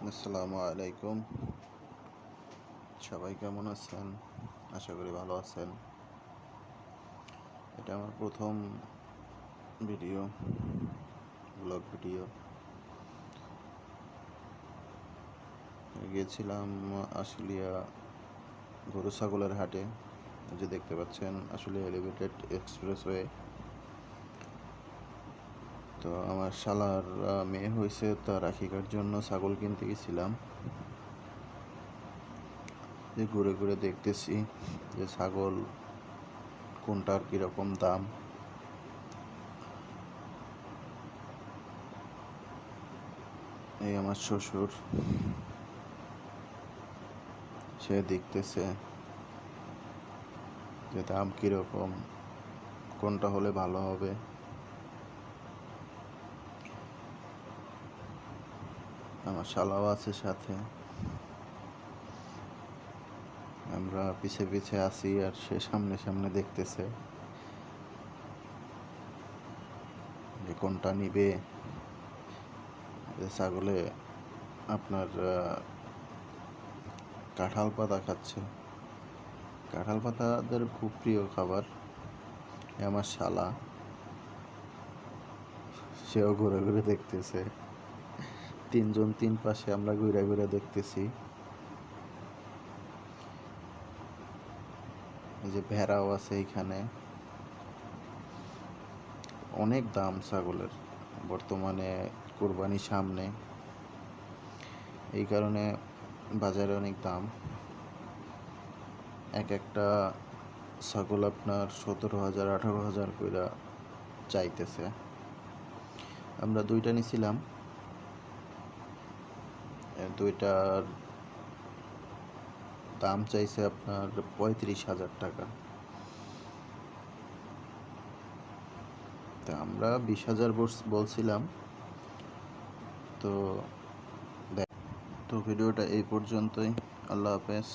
আসসালামু আলাইকুম। সবাই কেমন আছেন? আশা করি ভালো আছেন। এটা আমার প্রথম ব্লগ ভিডিও। গিয়েছিলাম আশুলিয়া গরু ছাগলের হাটে। যে দেখতে পাচ্ছেন আশুলিয়া এলিভেটেড এক্সপ্রেসওয়ে। তো আমার শালার মেয়ে হয়েছে, তা রাখিকার জন্য ছাগল কিনতে গেছিলাম। যে ঘুরে ঘুরে দেখতেছি যে ছাগল কোনটার কীরকম দাম। এই আমার শ্বশুর, সে দেখতেছে যে দাম কীরকম, কোনটা হলে ভালো হবে। আমার শালাও আছে সাথে। আমরা পিছে পিছে আছি আর সে সামনে সামনে দেখতেছে যে কোনটা নিবে। ছাগলে আপনার কাঁঠাল পাতা খাচ্ছে। কাঁঠাল পাতাদের খুব প্রিয় খাবার। আমার শালা, সেও ঘুরে ঘুরে দেখতেছে। তিনজন তিন পাশে আমরা ঘুরে ঘুরে দেখতেছি। এই যে ভেড়াও আছে এইখানে। অনেক দাম ছাগলের বর্তমানে, কুরবানির সামনে, এই কারণে বাজারে অনেক দাম। এক একটা ছাগল আপনার 17,000 18,000 কইরা চাইতেছে। আমরা দুইটা নিছিলাম, দুইটার দাম চাইছে আপনার 35,000 টাকা। তা আমরা 20,000 বলছিলাম। তো ভিডিওটা এই পর্যন্তই। আল্লাহ হাফেজ।